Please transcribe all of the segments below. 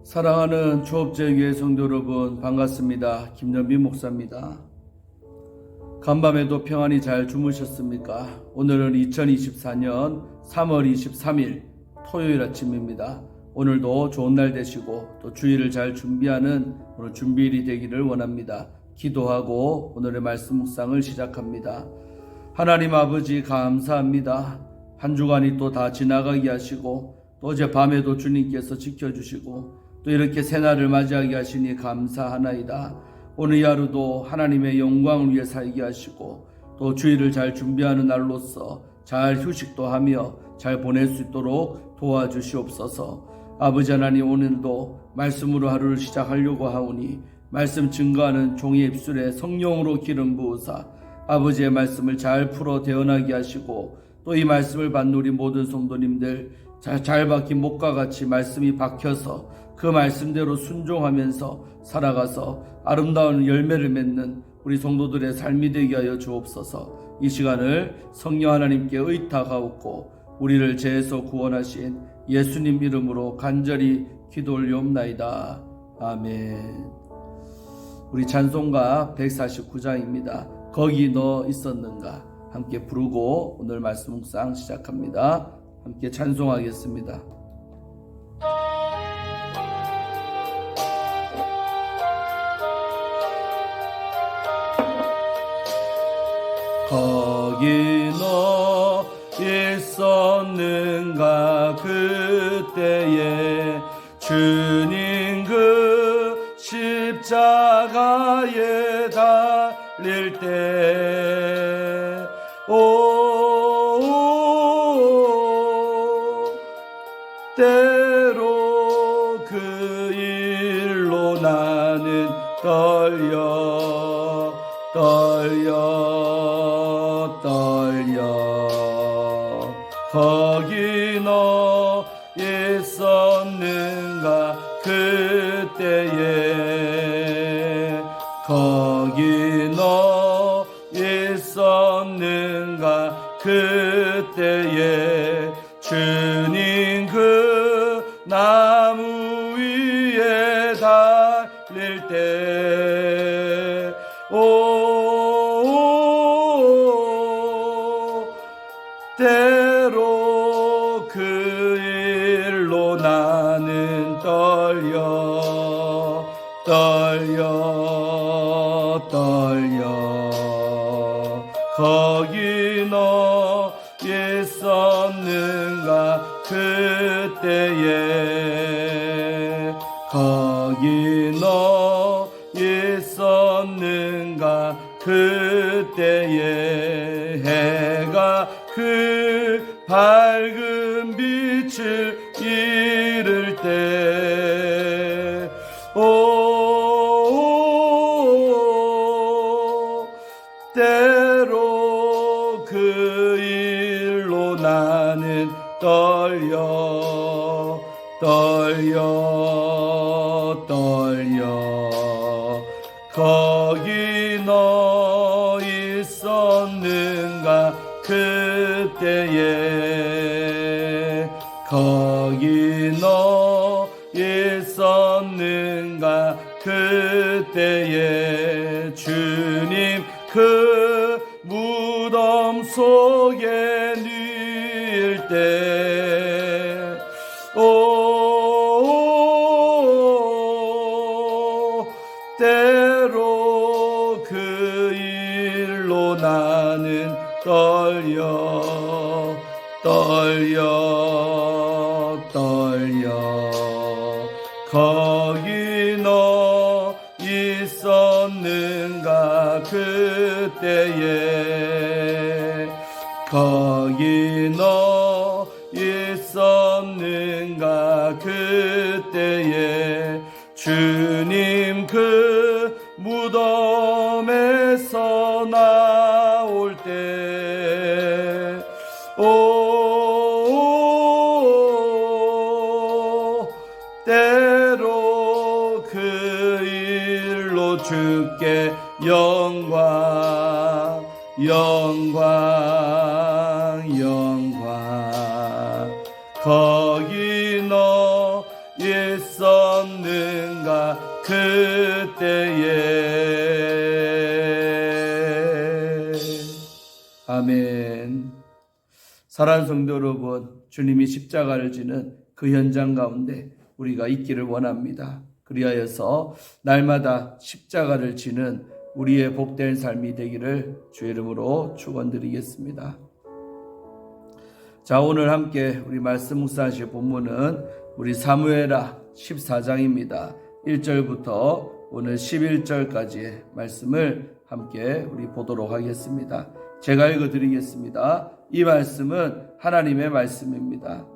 사랑하는 초업제교회 성도 여러분, 반갑습니다. 김연비 목사입니다. 간밤에도 평안히 잘 주무셨습니까? 오늘은 2024년 3월 23일 토요일 아침입니다. 오늘도 좋은 날 되시고 또 주일을 잘 준비하는 오늘 준비일이 되기를 원합니다. 기도하고 오늘의 말씀 묵상을 시작합니다. 하나님 아버지 감사합니다. 한 주간이 또 다 지나가게 하시고 또 어제 밤에도 주님께서 지켜주시고 또 이렇게 새날을 맞이하게 하시니 감사하나이다. 오늘 이 하루도 하나님의 영광을 위해 살게 하시고 또 주일을 잘 준비하는 날로서 잘 휴식도 하며 잘 보낼 수 있도록 도와주시옵소서. 아버지 하나님, 오늘도 말씀으로 하루를 시작하려고 하오니 말씀 증거하는 종의 입술에 성령으로 기름 부으사 아버지의 말씀을 잘 풀어 대언하게 하시고 또 이 말씀을 받는 우리 모든 성도님들 잘 박힌 목과 같이 말씀이 박혀서 그 말씀대로 순종하면서 살아가서 아름다운 열매를 맺는 우리 성도들의 삶이 되게 하여 주옵소서. 이 시간을 성령 하나님께 의탁하옵고 우리를 죄에서 구원하신 예수님 이름으로 간절히 기도 올리옵나이다. 아멘. 우리 찬송가 149장입니다. 거기 너 있었는가 함께 부르고 오늘 말씀 묵상 시작합니다. 함께 찬송하겠습니다. 거기 너 있었는가 그때에 주님 그 십자가에 달릴 때 때로 그 일로 나는 떨려 거기 너 있었는가 그때에 거기 너 있었는가 그때에 주님 그 나무 위에 달릴 때 때로 그 일로 나는 떨려 거기 너 있었는가 그때에 거기 너 있었는가 그때에 해가 그 밝은 빛을 잃을 때 때로 그 일로 나는 떨려 거기 너 있었는가 그때에 거기 너 있었는가 그때에 주님 그 무덤 속에 누일 때 때로 그 일로 나는 떨려 거기 너 있었는가 그때에 거기 너 있었는가 그때에 주님 그 무덤에서 나올 때 때로 그 일로 주께 영광 거기 너 있었는가 그때에. 아멘. 사랑하는 성도 여러분, 주님이 십자가를 지는 그 현장 가운데 우리가 있기를 원합니다. 그리하여서 날마다 십자가를 지는 우리의 복된 삶이 되기를 주의 이름으로 축원드리겠습니다. 자, 오늘 함께 우리 말씀 묵상하실 본문은 우리 사무엘하 14장입니다. 1절부터 오늘 11절까지의 말씀을 함께 우리 보도록 하겠습니다. 제가 읽어드리겠습니다. 이 말씀은 하나님의 말씀입니다.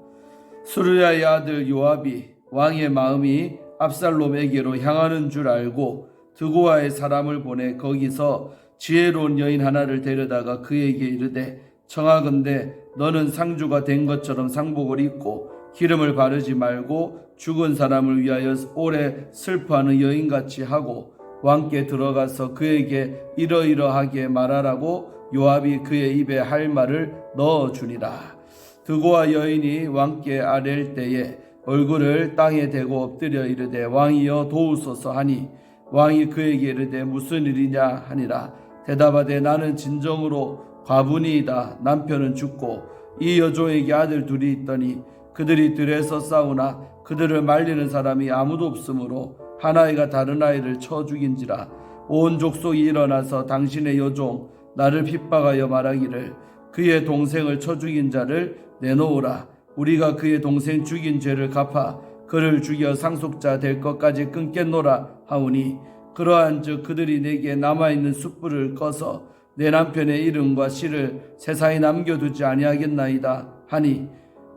스루야의 아들 요압이 왕의 마음이 압살롬에게로 향하는 줄 알고 드고아의 사람을 보내 거기서 지혜로운 여인 하나를 데려다가 그에게 이르되 청하건대 너는 상주가 된 것처럼 상복을 입고 기름을 바르지 말고 죽은 사람을 위하여 오래 슬퍼하는 여인같이 하고 왕께 들어가서 그에게 이러이러하게 말하라고 요압이 그의 입에 할 말을 넣어주니라. 드고아 여인이 왕께 아랠 때에 얼굴을 땅에 대고 엎드려 이르되 왕이여 도우소서 하니 왕이 그에게 이르되 무슨 일이냐 하니라. 대답하되 나는 진정으로 과부니이다. 남편은 죽고 이 여종에게 아들 둘이 있더니 그들이 들에서 싸우나 그들을 말리는 사람이 아무도 없으므로 한 아이가 다른 아이를 쳐 죽인지라. 온 족속이 일어나서 당신의 여종 나를 핍박하여 말하기를 그의 동생을 쳐 죽인 자를 내놓으라. 우리가 그의 동생 죽인 죄를 갚아 그를 죽여 상속자 될 것까지 끊겠노라 하오니 그러한즉 그들이 내게 남아있는 숯불을 꺼서 내 남편의 이름과 시를 세상에 남겨두지 아니하겠나이다 하니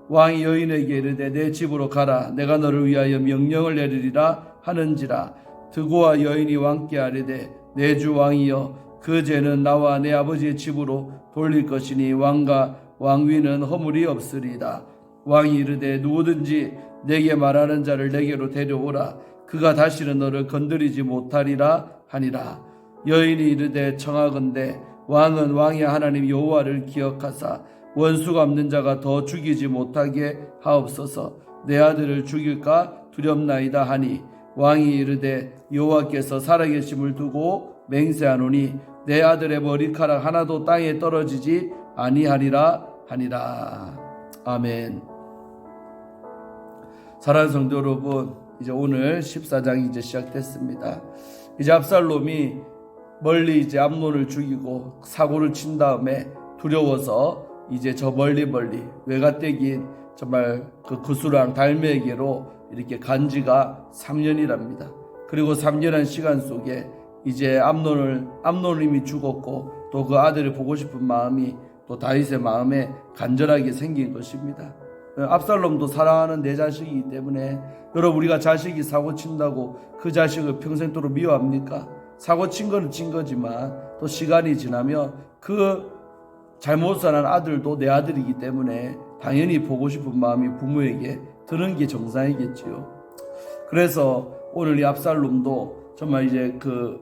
왕이 여인에게 이르되 내 집으로 가라. 내가 너를 위하여 명령을 내리리라 하는지라. 드고아 여인이 왕께 아뢰되 내 주 왕이여 그 죄는 나와 내 아버지의 집으로 돌릴 것이니 왕과 왕위는 허물이 없으리이다. 왕이 이르되 누구든지 내게 말하는 자를 내게로 데려오라. 그가 다시는 너를 건드리지 못하리라 하니라. 여인이 이르되 청하건대 왕은 왕의 하나님 여호와를 기억하사 원수가 없는 자가 더 죽이지 못하게 하옵소서. 내 아들을 죽일까 두렵나이다 하니 왕이 이르되 여호와께서 살아계심을 두고 맹세하노니 내 아들의 머리카락 하나도 땅에 떨어지지 아니하리라 하니라. 아멘. 사랑하는 성도 여러분, 이제 오늘 14장이 이제 시작됐습니다. 이제 압살롬이 멀리 이제 암논을 죽이고 사고를 친 다음에 두려워서 이제 저 멀리 외가댁인 정말 그 구스랑 달메에게로 이렇게 간 지가 3년이랍니다. 그리고 3년한 시간 속에 이제 암논이 죽었고 또 그 아들을 보고 싶은 마음이 또 다윗의 마음에 간절하게 생긴 것입니다. 압살롬도 사랑하는 내 자식이기 때문에 여러분, 우리가 자식이 사고 친다고 그 자식을 평생도록 미워합니까? 사고 친 거는 친 거지만 또 시간이 지나면 그 잘못 살한 아들도 내 아들이기 때문에 당연히 보고 싶은 마음이 부모에게 드는 게 정상이겠지요. 그래서 오늘 이 압살롬도 정말 이제 그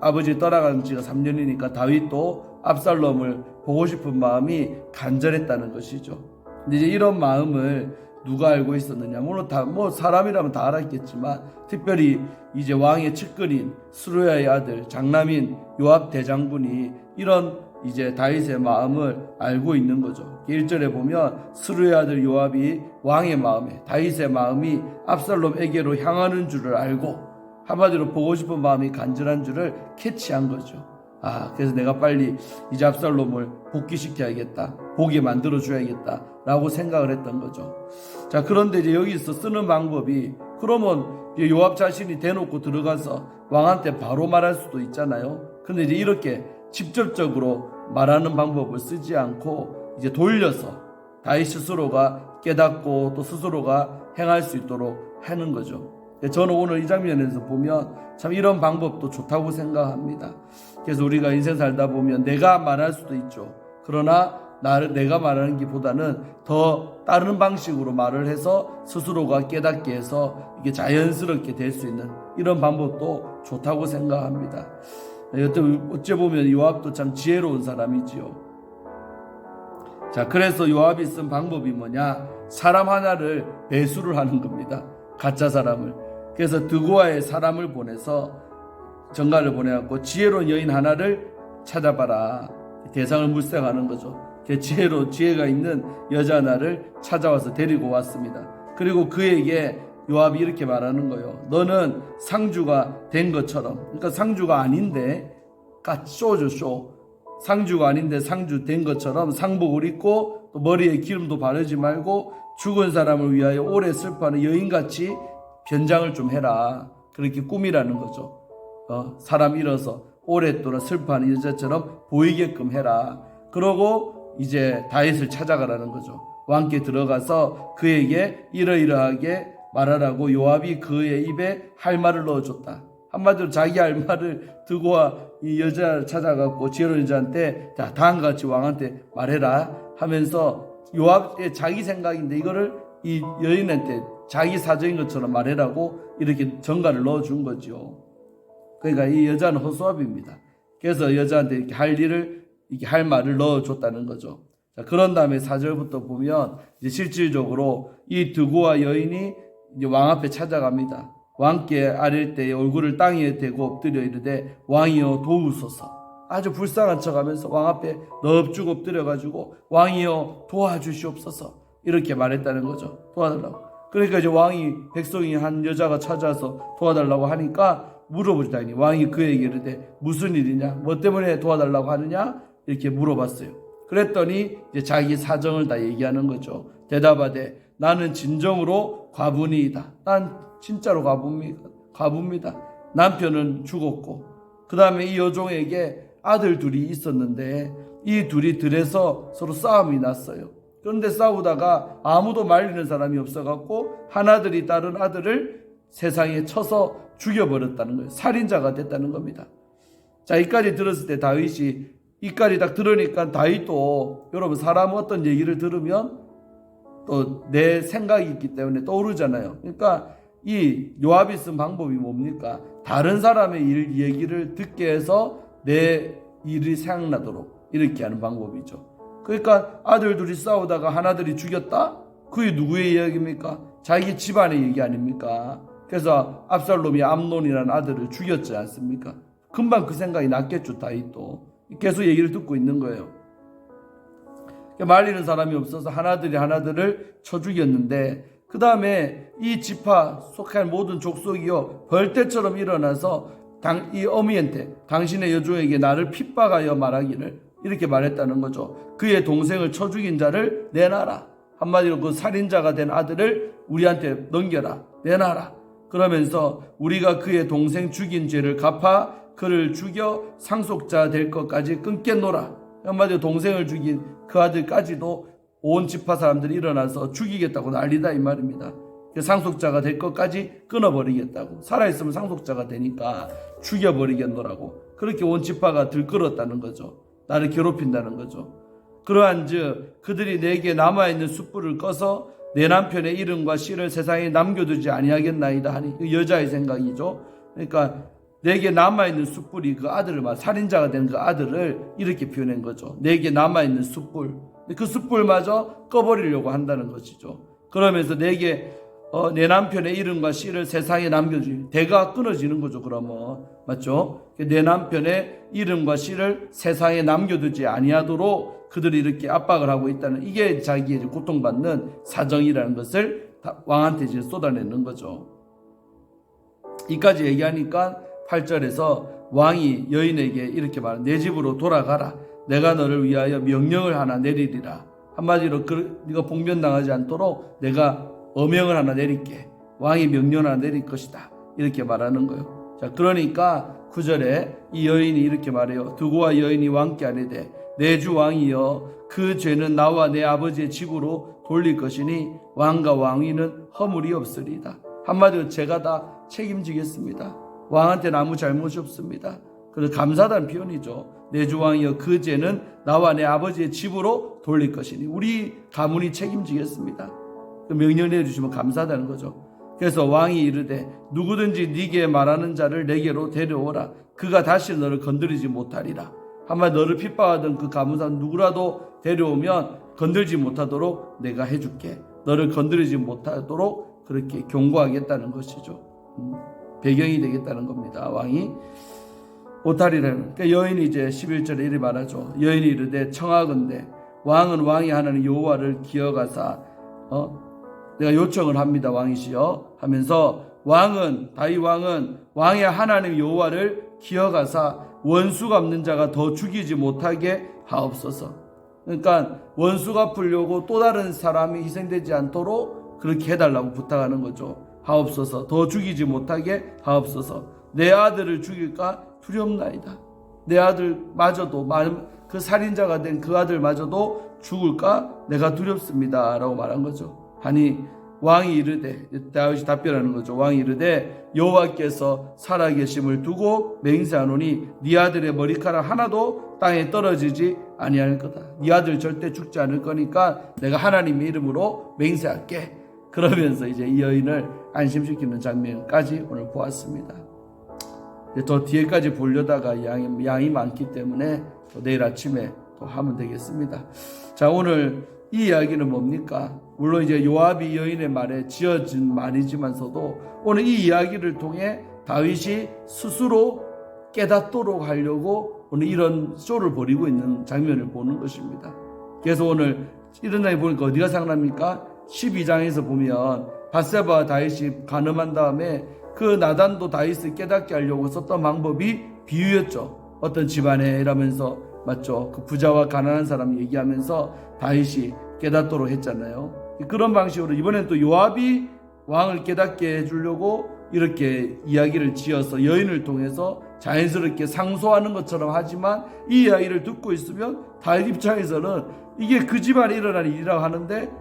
아버지 떠나간 지가 3년이니까 다윗도 압살롬을 보고 싶은 마음이 간절했다는 것이죠. 근데 이제 이런 마음을 누가 알고 있었느냐? 물론 사람이라면 다 알았겠지만 특별히 이제 왕의 측근인 스루야의 아들 장남인 요압 대장군이 이런 이제 다윗의 마음을 알고 있는 거죠. 1절에 보면 스루야의 아들 요압이 왕의 마음에 다윗의 마음이 압살롬에게로 향하는 줄을 알고 한마디로 보고 싶은 마음이 간절한 줄을 캐치한 거죠. 그래서 내가 빨리 이제 압살롬을 복귀시켜야겠다, 보게 만들어줘야겠다 라고 생각을 했던 거죠. 자, 그런데 이제 여기서 쓰는 방법이, 그러면 요압 자신이 대놓고 들어가서 왕한테 바로 말할 수도 있잖아요. 근데 이제 이렇게 직접적으로 말하는 방법을 쓰지 않고 이제 돌려서 다윗 스스로가 깨닫고 또 스스로가 행할 수 있도록 하는 거죠. 저는 오늘 이 장면에서 보면 참 이런 방법도 좋다고 생각합니다. 그래서 우리가 인생 살다 보면 내가 말할 수도 있죠. 그러나 내가 말하는 것보다는 더 다른 방식으로 말을 해서 스스로가 깨닫게 해서 이게 자연스럽게 될 수 있는 이런 방법도 좋다고 생각합니다. 어째 보면 요압도 참 지혜로운 사람이지요. 자, 그래서 요압이 쓴 방법이 뭐냐? 사람 하나를 배수를 하는 겁니다. 가짜 사람을. 그래서 드고아의 사람을 보내서 전가를 보내갖고 지혜로운 여인 하나를 찾아봐라. 대상을 물색하는 거죠. 지혜가 있는 여자 하나를 찾아와서 데리고 왔습니다. 그리고 그에게 요압이 이렇게 말하는 거예요. 너는 상주가 된 것처럼, 그러니까 상주가 아닌데 쇼죠. 상주가 아닌데 상주 된 것처럼 상복을 입고 또 머리에 기름도 바르지 말고 죽은 사람을 위하여 오래 슬퍼하는 여인같이 변장을 좀 해라. 그렇게 꾸미라는 거죠. 사람 잃어서 오랫동안 슬퍼하는 여자처럼 보이게끔 해라. 그러고 이제 다윗을 찾아가라는 거죠. 왕께 들어가서 그에게 이러이러하게 말하라고 요압이 그의 입에 할 말을 넣어줬다. 한마디로 자기 할 말을 드고와 이 여자를 찾아갔고 지혜로운 여자한테 자, 다음과 같이 왕한테 말해라 하면서 요압의 자기 생각인데 이거를 이 여인한테 자기 사정인 것처럼 말해라고 이렇게 전가를 넣어준 거죠. 그러니까 이 여자는 허수아비입니다. 그래서 여자한테 이렇게 할 말을 넣어줬다는 거죠. 자, 그런 다음에 4절부터 보면 이제 실질적으로 이 드고와 여인이 이제 왕 앞에 찾아갑니다. 왕께 아랠 때에 얼굴을 땅에 대고 엎드려 이르되 왕이여 도우소서. 아주 불쌍한 척하면서 왕 앞에 넙죽 엎드려가지고 왕이여 도와주시옵소서 이렇게 말했다는 거죠. 도와달라고. 그러니까 이제 백성이 한 여자가 찾아와서 도와달라고 하니까 물어보자니 왕이 그에게 이르되 무슨 일이냐, 뭐 때문에 도와달라고 하느냐 이렇게 물어봤어요. 그랬더니 이제 자기 사정을 다 얘기하는 거죠. 대답하되 나는 진정으로 과부니이다. 난 진짜로 과부입니다. 남편은 죽었고 그 다음에 이 여종에게 아들 둘이 있었는데 이 둘이 들에서 서로 싸움이 났어요. 그런데 싸우다가 아무도 말리는 사람이 없어갖고 하나들이 다른 아들을 세상에 쳐서 죽여버렸다는 거예요. 살인자가 됐다는 겁니다. 자, 이까지 들었을 때 다윗이 이까지 딱 들으니까 다윗도 여러분 사람 어떤 얘기를 들으면 또 내 생각이 있기 때문에 떠오르잖아요. 그러니까 이 요압이 쓴 방법이 뭡니까? 다른 사람의 얘기를 듣게 해서 내 일이 생각나도록 이렇게 하는 방법이죠. 그러니까 아들 둘이 싸우다가 하나들이 죽였다? 그게 누구의 이야기입니까? 자기 집안의 얘기 아닙니까? 그래서 압살롬이 암논이라는 아들을 죽였지 않습니까? 금방 그 생각이 났겠죠. 다윗도 계속 얘기를 듣고 있는 거예요. 말리는 사람이 없어서 하나들을 쳐 죽였는데 그 다음에 이 지파 속한 모든 족속이요 벌떼처럼 일어나서 이 어미한테 당신의 여종에게 나를 핍박하여 말하기를 이렇게 말했다는 거죠. 그의 동생을 쳐 죽인 자를 내놔라. 한마디로 그 살인자가 된 아들을 우리한테 넘겨라. 내놔라. 그러면서 우리가 그의 동생 죽인 죄를 갚아 그를 죽여 상속자 될 것까지 끊겠노라. 한마디로 동생을 죽인 그 아들까지도 온 지파 사람들이 일어나서 죽이겠다고 난리다 이 말입니다. 상속자가 될 것까지 끊어버리겠다고. 살아있으면 상속자가 되니까 죽여버리겠노라고. 그렇게 온 지파가 들끓었다는 거죠. 나를 괴롭힌다는 거죠. 그러한즉 그들이 내게 남아있는 숯불을 꺼서 내 남편의 이름과 씨를 세상에 남겨두지 아니하겠나이다 하니 그 여자의 생각이죠. 그러니까 내게 남아있는 숯불이 그 아들을 살인자가 된 그 아들을 이렇게 표현한 거죠. 내게 남아있는 숯불. 그 숯불마저 꺼버리려고 한다는 것이죠. 그러면서 내게 내 남편의 이름과 씨를 세상에 남겨주니 대가 끊어지는 거죠. 그러면 맞죠? 내 남편의 이름과 씨를 세상에 남겨두지 아니하도록 그들이 이렇게 압박을 하고 있다는 이게 자기의 고통받는 사정이라는 것을 왕한테 이제 쏟아내는 거죠. 이까지 얘기하니까 8절에서 왕이 여인에게 이렇게 말합니다. 내 집으로 돌아가라. 내가 너를 위하여 명령을 하나 내리리라. 한마디로 네가 봉변당하지 않도록 내가 어명을 하나 내릴게. 왕이 명령을 하나 내릴 것이다. 이렇게 말하는 거예요. 자, 그러니까 9절에 이 여인이 이렇게 말해요. 드고와 여인이 왕께 아뢰되 내 주 왕이여 그 죄는 나와 내 아버지의 집으로 돌릴 것이니 왕과 왕위는 허물이 없으리이다. 한마디로 제가 다 책임지겠습니다. 왕한테는 아무 잘못이 없습니다. 그래서 감사하다는 표현이죠. 내 주 왕이여 그 죄는 나와 내 아버지의 집으로 돌릴 것이니 우리 가문이 책임지겠습니다. 그 명령 내주시면 감사하다는 거죠. 그래서 왕이 이르되 누구든지 네게 말하는 자를 내게로 데려오라. 그가 다시 너를 건드리지 못하리라. 한마디 너를 핍박하던 그 가문 사람 누구라도 데려오면 건들지 못하도록 내가 해줄게. 너를 건드리지 못하도록 그렇게 경고하겠다는 것이죠. 배경이 되겠다는 겁니다. 왕이 오탈이라는. 그러니까 여인이 이제 11절에 이렇게 말하죠. 여인이 이르되 청하건대 왕은 왕이 하나님 여호와를 기억하사 내가 요청을 합니다. 왕이시여 하면서 다윗 왕은 왕의 하나님 여호와를 기억하사 원수가 없는 자가 더 죽이지 못하게 하옵소서. 그러니까 원수가 풀려고 또 다른 사람이 희생되지 않도록 그렇게 해달라고 부탁하는 거죠. 하옵소서. 더 죽이지 못하게 하옵소서. 내 아들을 죽일까 두렵나이다. 내 아들마저도, 그 살인자가 된 그 아들마저도 죽을까 내가 두렵습니다 라고 말한 거죠. 하니 왕이 이르되, 다윗이 답변하는 거죠. 왕이 이르되 여호와께서 살아계심을 두고 맹세하노니 네 아들의 머리카락 하나도 땅에 떨어지지 아니할 거다. 네 아들 절대 죽지 않을 거니까 내가 하나님의 이름으로 맹세할게. 그러면서 이제 이 여인을 안심시키는 장면까지 오늘 보았습니다. 더 뒤에까지 보려다가 양이 많기 때문에 또 내일 아침에 또 하면 되겠습니다. 자, 오늘 이 이야기는 뭡니까? 물론 이제 요압이 여인의 말에 지어진 말이지만서도 오늘 이 이야기를 통해 다윗이 스스로 깨닫도록 하려고 오늘 이런 쇼를 벌이고 있는 장면을 보는 것입니다. 그래서 오늘 이런 장면 보니까 어디가 생각납니까? 12장에서 보면 밧세바와 다윗이 간음한 다음에 그 나단도 다윗을 깨닫게 하려고 썼던 방법이 비유였죠. 어떤 집안에 이러면서, 맞죠? 그 부자와 가난한 사람 얘기하면서 다윗이 깨닫도록 했잖아요. 그런 방식으로 이번엔 또 요압이 왕을 깨닫게 해주려고 이렇게 이야기를 지어서 여인을 통해서 자연스럽게 상소하는 것처럼 하지만 이 이야기를 듣고 있으면 다윗 입장에서는 이게 그 집안에 일어난 일이라고 하는데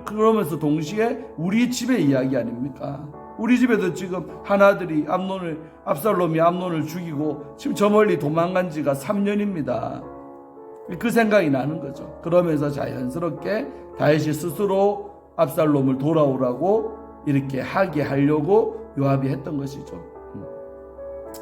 그러면서 동시에 우리 집의 이야기 아닙니까? 우리 집에도 지금 한 아들이 압살롬이 암논을 죽이고 지금 저 멀리 도망간 지가 3년입니다. 그 생각이 나는 거죠. 그러면서 자연스럽게 다윗이 스스로 압살롬을 돌아오라고 이렇게 하게 하려고 요압이 했던 것이죠.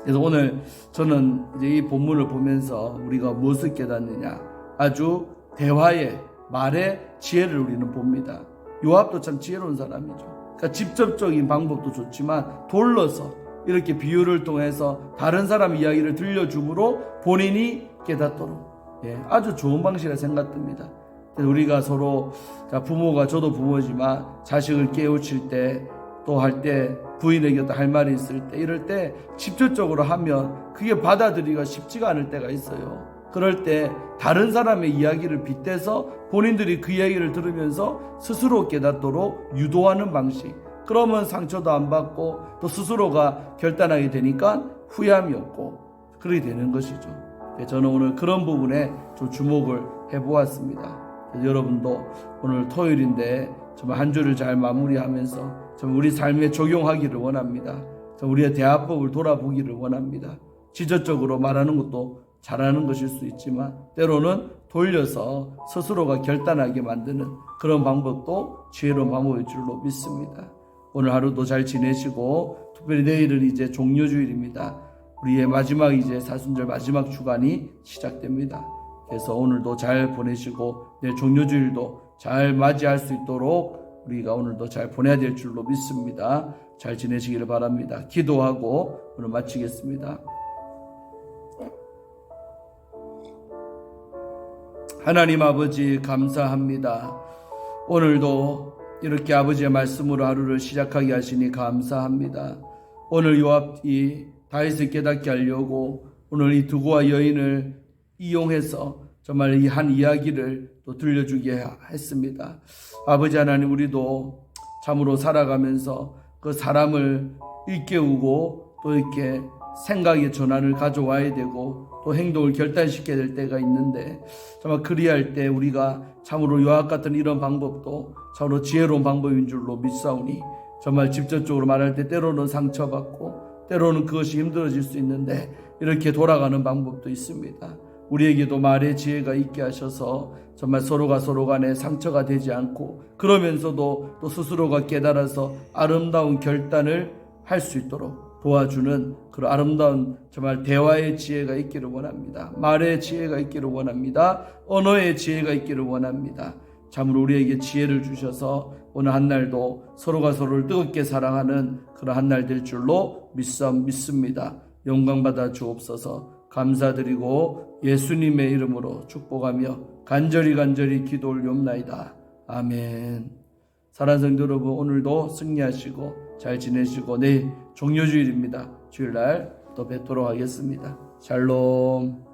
그래서 오늘 저는 이제 이 본문을 보면서 우리가 무엇을 깨닫느냐, 아주 대화의 말의 지혜를 우리는 봅니다. 요압도 참 지혜로운 사람이죠. 그러니까 직접적인 방법도 좋지만 돌러서 이렇게 비유를 통해서 다른 사람 이야기를 들려줌으로 본인이 깨닫도록, 아주 좋은 방식이라 생각됩니다. 우리가 서로, 부모가, 저도 부모지만 자식을 깨우칠 때, 또 할 때, 부인에게 할 말이 있을 때, 이럴 때 직접적으로 하면 그게 받아들이기가 쉽지가 않을 때가 있어요. 그럴 때 다른 사람의 이야기를 빗대서 본인들이 그 이야기를 들으면서 스스로 깨닫도록 유도하는 방식. 그러면 상처도 안 받고 또 스스로가 결단하게 되니까 후회함이 없고 그렇게 되는 것이죠. 저는 오늘 그런 부분에 좀 주목을 해보았습니다. 여러분도 오늘 토요일인데 정말 한 주를 잘 마무리하면서 정말 우리 삶에 적용하기를 원합니다. 우리의 대화법을 돌아보기를 원합니다. 지적적으로 말하는 것도 잘하는 것일 수 있지만 때로는 돌려서 스스로가 결단하게 만드는 그런 방법도 지혜로운 방법일 줄로 믿습니다. 오늘 하루도 잘 지내시고, 특별히 내일은 이제 종료주일입니다. 우리의 마지막 이제 사순절 마지막 주간이 시작됩니다. 그래서 오늘도 잘 보내시고 내일 종료주일도 잘 맞이할 수 있도록 우리가 오늘도 잘 보내야 될 줄로 믿습니다. 잘 지내시기를 바랍니다. 기도하고 오늘 마치겠습니다. 하나님 아버지 감사합니다. 오늘도 이렇게 아버지의 말씀으로 하루를 시작하게 하시니 감사합니다. 오늘 요압이 다윗을 깨닫게 하려고 오늘 이 두고와 여인을 이용해서 정말 이 한 이야기를 또 들려주게 했습니다. 아버지 하나님, 우리도 참으로 살아가면서 그 사람을 일깨우고 또 이렇게 생각의 전환을 가져와야 되고 또 행동을 결단시켜야 될 때가 있는데, 정말 그리할 때 우리가 참으로 요압 같은 이런 방법도 참으로 지혜로운 방법인 줄로 믿사오니, 정말 직접적으로 말할 때 때로는 상처받고 때로는 그것이 힘들어질 수 있는데 이렇게 돌아가는 방법도 있습니다. 우리에게도 말의 지혜가 있게 하셔서 정말 서로가 서로 간에 상처가 되지 않고 그러면서도 또 스스로가 깨달아서 아름다운 결단을 할 수 있도록 도와주는 그런 아름다운 정말 대화의 지혜가 있기를 원합니다. 말의 지혜가 있기를 원합니다. 언어의 지혜가 있기를 원합니다. 참으로 우리에게 지혜를 주셔서 오늘 한 날도 서로가 서로를 뜨겁게 사랑하는 그런 한 날 될 줄로 믿습니다. 영광 받아 주옵소서. 감사드리고 예수님의 이름으로 축복하며 간절히 기도 올리옵나이다. 아멘. 사랑하는 성도 여러분, 오늘도 승리하시고 잘 지내시고 내일 종료주일입니다. 주일날 또 뵙도록 하겠습니다. 샬롬.